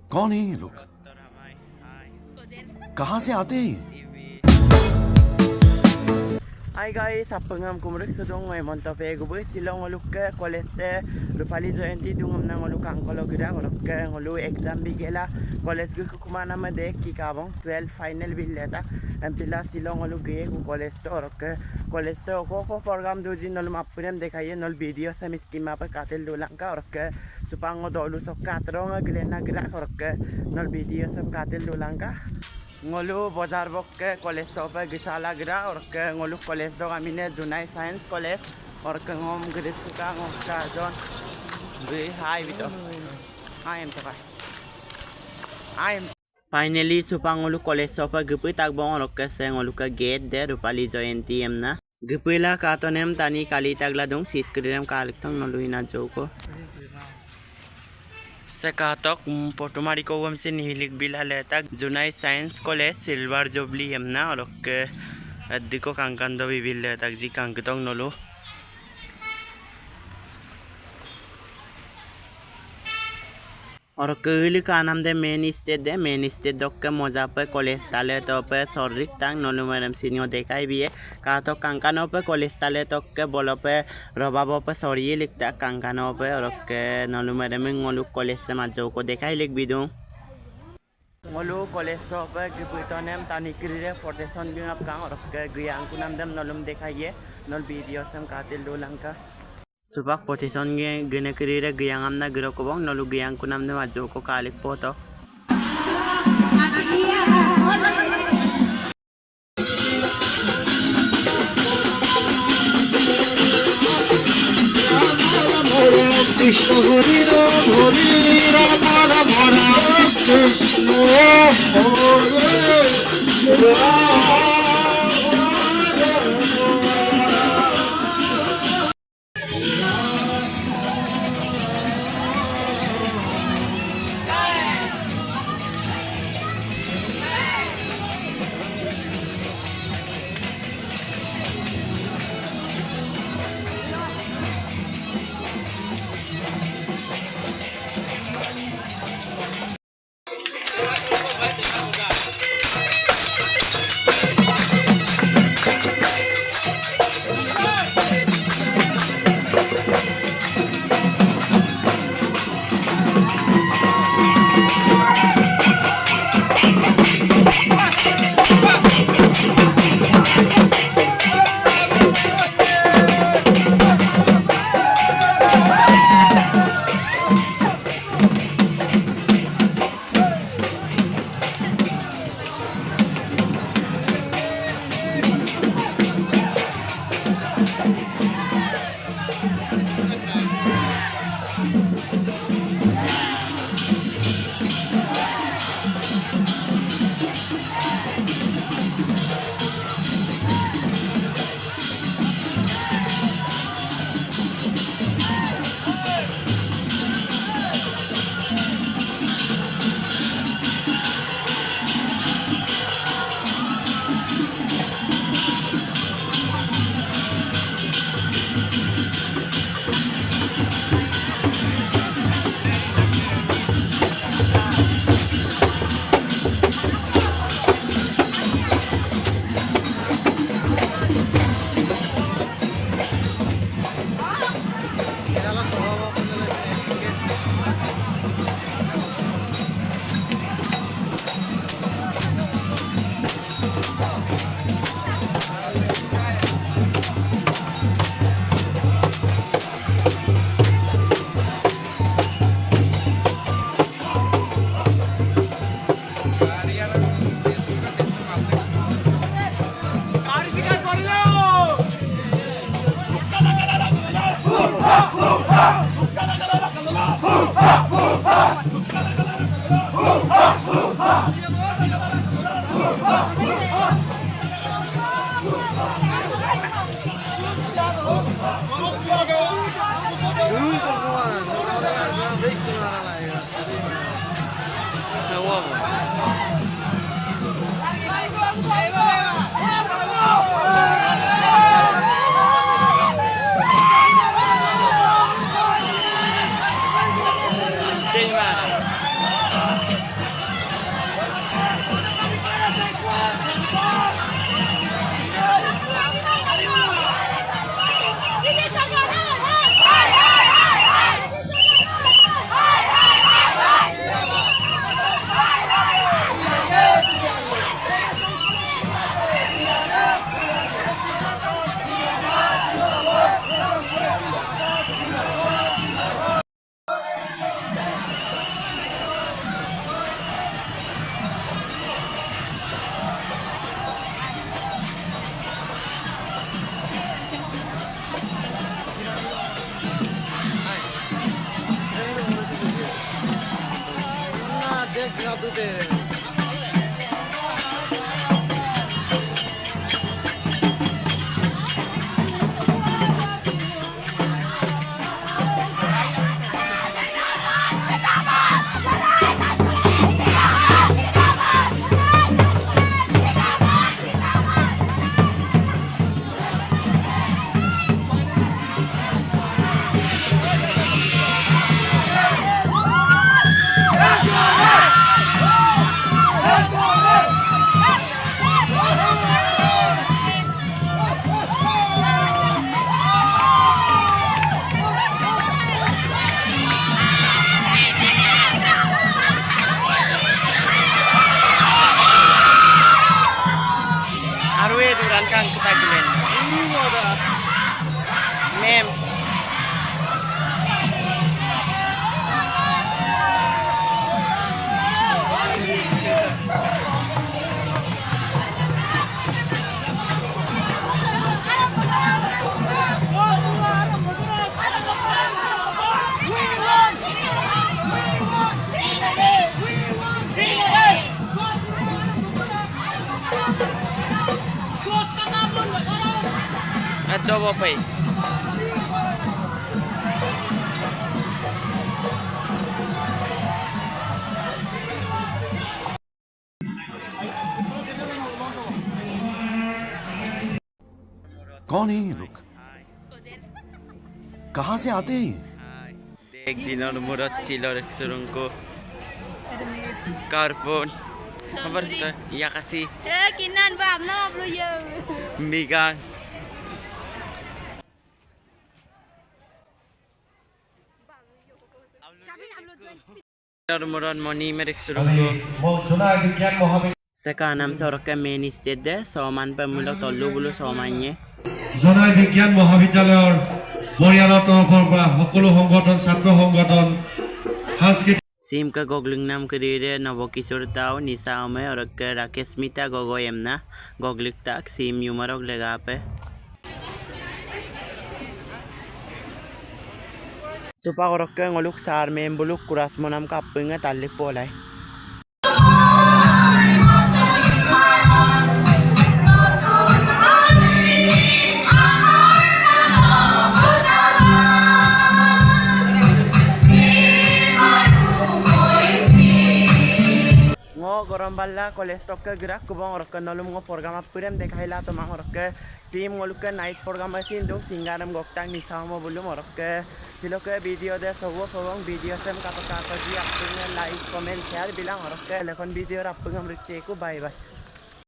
कौन है ये लोग? कहाँ से आते हैं ये? Hi guys, sapengam kumrek sudong may montope gubu silong ngoluk koleste rupali joyenti dungam na ngoluk angkolo gira ngoluk ngolu exam bigela college gu kumana made ki kabong 12 final billeta empila silong ngoluk ge ku college ko program do jin nol mapunem dekhaye nol video sem schema pa katel dolanka orke supango dolu sok katrong glena gira orke nol video sem katel dolanka ngolu bazar bokke college to pa gisala gira और के ngolu college do amine junai science college और के ngom grid suka ngokka jon bi hai bito I am takai I am finally supang ngolu college to pa gupi tak bong और के se ngolu ka gate de rupali joyenti emna gupila ka to nem tani kali tagla dong sit kridem kalik thong nolu ina joko सकातक पोटुमारी को हम से निहिलिक बिला लेता जुनाई science college silver जोबली हमना और के अद्दिको कांकांदो भी bill लेता जी कांकतों नलो और कहली का नाम दे मेन स्टेट दो के मजा पे कॉलेज ताले तो पे सॉरी टांग नलो मैडम सीनियो देखाई भी है का तो कांकानो पे कॉलेज ताले तो के बोलो पे रबाबो पे सॉरी लिखता कांकानो पे और के नलो मैडम ngolu कॉलेज से मजो को देखाई लिख भी दूं ngolu कॉलेज सो पे किपुतो नेम तानी क्रिरे फोटेशन गुंग आप कांग और के गुयांग को नाम दम नलुम देखाइए नल वीडियो सम कातिल दोलंका subak potisyon gene kirire giyangam na giro ko bang nolu giyang kunam na majo ko kalik poto Krishna Hare Arwe duran kang ketagilen. Mem. Adobo pa eh. कौन है ये लोग कहाँ से आते हैं ये? एक दिन और मुरत चिलो रेक्सुरंग को कार्बन खबर तो या kasi kinan bab no blu ye bigang और मुरत मनी में रेक्सुरंग को Saka nam sorok main state de soman pemulok tolu bulu somanye জনাই বিজ্ঞান মহাবিদ্যালয়ৰ পৰিয়ালৰ তৰফৰ পৰা সকলো সংগঠন ছাত্ৰ সংগঠন সাংস্কৃতিক Sim ka gogling nam kedire nobo kisur tau nisa ome और राकेश मिता गोगो एमना goglik tak sim yumarok legape Supa korok ke ngoluk sar membuluk kuras monam kapunga talik polai Gorom balla kolesterol ke gerak kubang orok ke nolum ngo program apurem dekhaila to mang orok ke sim ngoluk ke night program asin dong singaram goktang ni sama bulum orok ke silo ke video de sobo phobong video sem ka ji apurnya like comment share bilang orok ke lekon video apungam rikse ku bye bye